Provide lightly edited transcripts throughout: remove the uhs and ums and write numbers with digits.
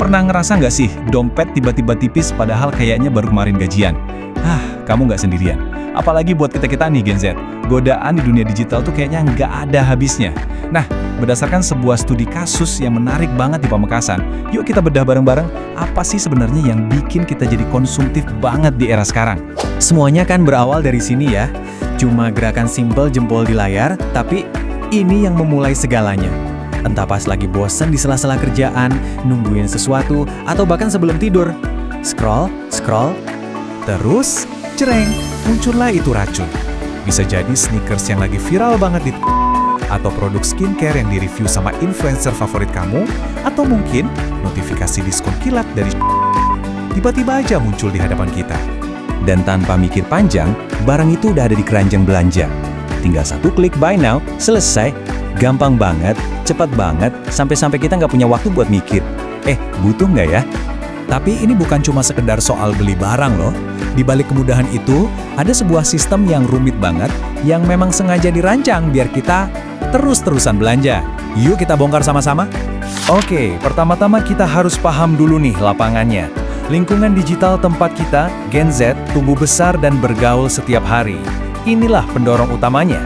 Pernah ngerasa nggak sih dompet tiba-tiba tipis padahal kayaknya baru kemarin gajian? Kamu nggak sendirian. Apalagi buat kita-kita nih Gen Z, godaan di dunia digital tuh kayaknya nggak ada habisnya. Nah, berdasarkan sebuah studi kasus yang menarik banget di Pamekasan, yuk kita bedah bareng-bareng apa sih sebenarnya yang bikin kita jadi konsumtif banget di era sekarang. Semuanya kan berawal dari sini ya. Cuma gerakan simpel jempol di layar, tapi ini yang memulai segalanya. Entah pas lagi bosen di sela-sela kerjaan, nungguin sesuatu, atau bahkan sebelum tidur. Scroll, terus cereng, muncullah itu racun. Bisa jadi sneakers yang lagi viral banget di atau produk skincare yang direview sama influencer favorit kamu, atau mungkin notifikasi diskon kilat dari tiba-tiba aja muncul di hadapan kita. Dan tanpa mikir panjang, barang itu udah ada di keranjang belanja. Tinggal satu klik buy now, selesai. Gampang banget, cepat banget, sampai-sampai kita nggak punya waktu buat mikir. Butuh nggak ya? Tapi ini bukan cuma sekedar soal beli barang loh. Di balik kemudahan itu, ada sebuah sistem yang rumit banget, yang memang sengaja dirancang biar kita terus-terusan belanja. Yuk kita bongkar sama-sama. Oke, pertama-tama kita harus paham dulu nih lapangannya. Lingkungan digital tempat kita, Gen Z, tumbuh besar dan bergaul setiap hari. Inilah pendorong utamanya.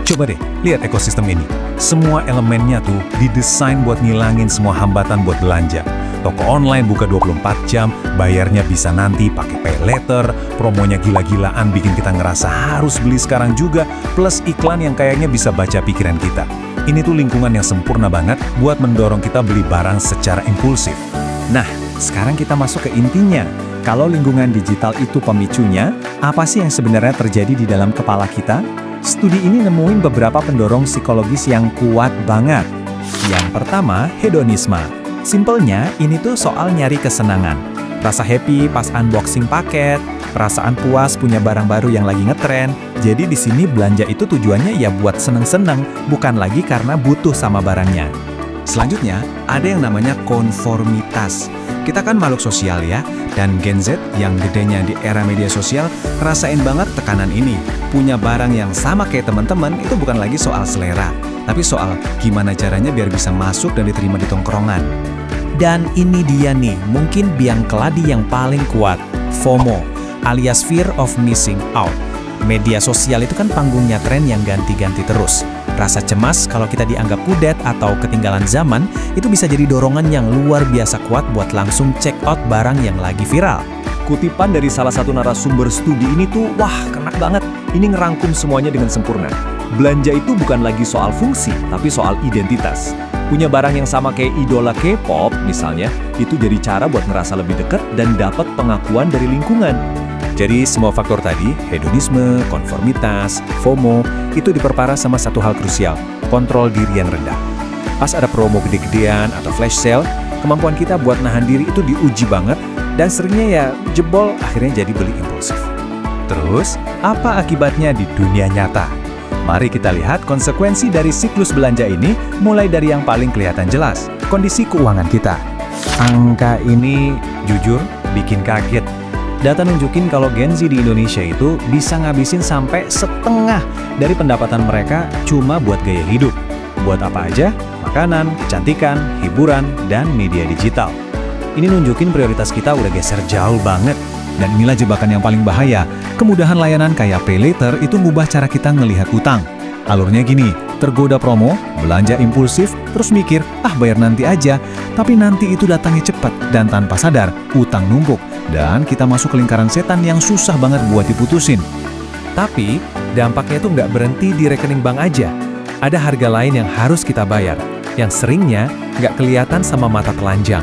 Coba deh, lihat ekosistem ini. Semua elemennya tuh didesain buat ngilangin semua hambatan buat belanja. Toko online buka 24 jam, bayarnya bisa nanti pakai pay later, promonya gila-gilaan bikin kita ngerasa harus beli sekarang juga, plus iklan yang kayaknya bisa baca pikiran kita. Ini tuh lingkungan yang sempurna banget buat mendorong kita beli barang secara impulsif. Nah, sekarang kita masuk ke intinya. Kalau lingkungan digital itu pemicunya, apa sih yang sebenarnya terjadi di dalam kepala kita? Studi ini nemuin beberapa pendorong psikologis yang kuat banget. Yang pertama, hedonisme. Simpelnya, ini tuh soal nyari kesenangan. Rasa happy pas unboxing paket, perasaan puas punya barang baru yang lagi ngetren. Jadi di sini belanja itu tujuannya ya buat seneng-seneng, bukan lagi karena butuh sama barangnya. Selanjutnya, ada yang namanya konformitas. Kita kan makhluk sosial ya, dan Gen Z yang gedenya di era media sosial rasain banget tekanan ini. Punya barang yang sama kayak teman-teman itu bukan lagi soal selera, tapi soal gimana caranya biar bisa masuk dan diterima di tongkrongan. Dan ini dia nih, mungkin biang keladi yang paling kuat, FOMO, alias Fear of Missing Out. Media sosial itu kan panggungnya tren yang ganti-ganti terus. Rasa cemas kalau kita dianggap kudet atau ketinggalan zaman, itu bisa jadi dorongan yang luar biasa kuat buat langsung check out barang yang lagi viral. Kutipan dari salah satu narasumber studi ini tuh, kena banget. Ini ngerangkum semuanya dengan sempurna. Belanja itu bukan lagi soal fungsi, tapi soal identitas. Punya barang yang sama kayak idola K-pop misalnya, itu jadi cara buat ngerasa lebih dekat dan dapat pengakuan dari lingkungan. Jadi semua faktor tadi, hedonisme, konformitas, FOMO, itu diperparah sama satu hal krusial, kontrol diri yang rendah. Pas ada promo gede-gedean atau flash sale, kemampuan kita buat nahan diri itu diuji banget, dan seringnya ya jebol akhirnya jadi beli impulsif. Terus, apa akibatnya di dunia nyata? Mari kita lihat konsekuensi dari siklus belanja ini, mulai dari yang paling kelihatan jelas, kondisi keuangan kita. Angka ini jujur bikin kaget. Data nunjukin kalau Gen Z di Indonesia itu bisa ngabisin sampai setengah dari pendapatan mereka cuma buat gaya hidup. Buat apa aja? Makanan, kecantikan, hiburan, dan media digital. Ini nunjukin prioritas kita udah geser jauh banget. Dan inilah jebakan yang paling bahaya. Kemudahan layanan kayak pay later itu ngubah cara kita ngelihat utang. Alurnya gini, tergoda promo, belanja impulsif, terus mikir, bayar nanti aja. Tapi nanti itu datangnya cepat dan tanpa sadar, utang numpuk. Dan kita masuk ke lingkaran setan yang susah banget buat diputusin. Tapi, dampaknya itu nggak berhenti di rekening bank aja. Ada harga lain yang harus kita bayar, yang seringnya nggak kelihatan sama mata telanjang.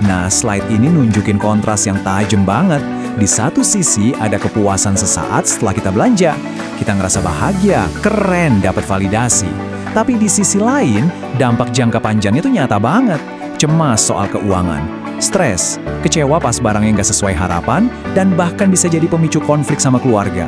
Nah, slide ini nunjukin kontras yang tajam banget. Di satu sisi ada kepuasan sesaat setelah kita belanja. Kita ngerasa bahagia, keren, dapat validasi. Tapi di sisi lain, dampak jangka panjangnya itu nyata banget. Cemas soal keuangan, stres, kecewa pas barangnya nggak sesuai harapan, dan bahkan bisa jadi pemicu konflik sama keluarga.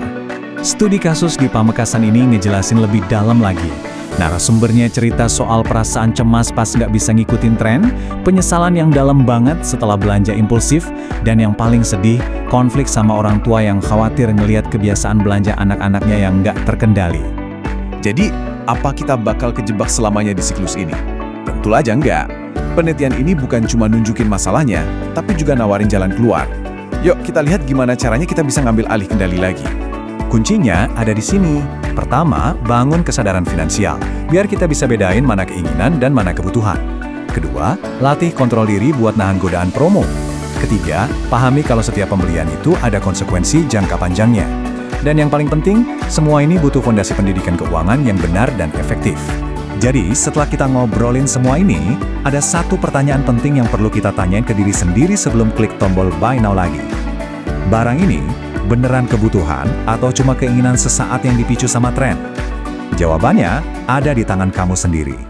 Studi kasus di Pamekasan ini ngejelasin lebih dalam lagi. Narasumbernya cerita soal perasaan cemas pas nggak bisa ngikutin tren, penyesalan yang dalam banget setelah belanja impulsif, dan yang paling sedih, konflik sama orang tua yang khawatir ngelihat kebiasaan belanja anak-anaknya yang nggak terkendali. Jadi, apa kita bakal kejebak selamanya di siklus ini? Tentu aja enggak. Penelitian ini bukan cuma nunjukin masalahnya, tapi juga nawarin jalan keluar. Yuk kita lihat gimana caranya kita bisa ngambil alih kendali lagi. Kuncinya ada di sini. Pertama, bangun kesadaran finansial, biar kita bisa bedain mana keinginan dan mana kebutuhan. Kedua, latih kontrol diri buat nahan godaan promo. Ketiga, pahami kalau setiap pembelian itu ada konsekuensi jangka panjangnya. Dan yang paling penting, semua ini butuh fondasi pendidikan keuangan yang benar dan efektif. Jadi, setelah kita ngobrolin semua ini, ada satu pertanyaan penting yang perlu kita tanyain ke diri sendiri sebelum klik tombol Buy Now lagi. Barang ini beneran kebutuhan atau cuma keinginan sesaat yang dipicu sama tren? Jawabannya ada di tangan kamu sendiri.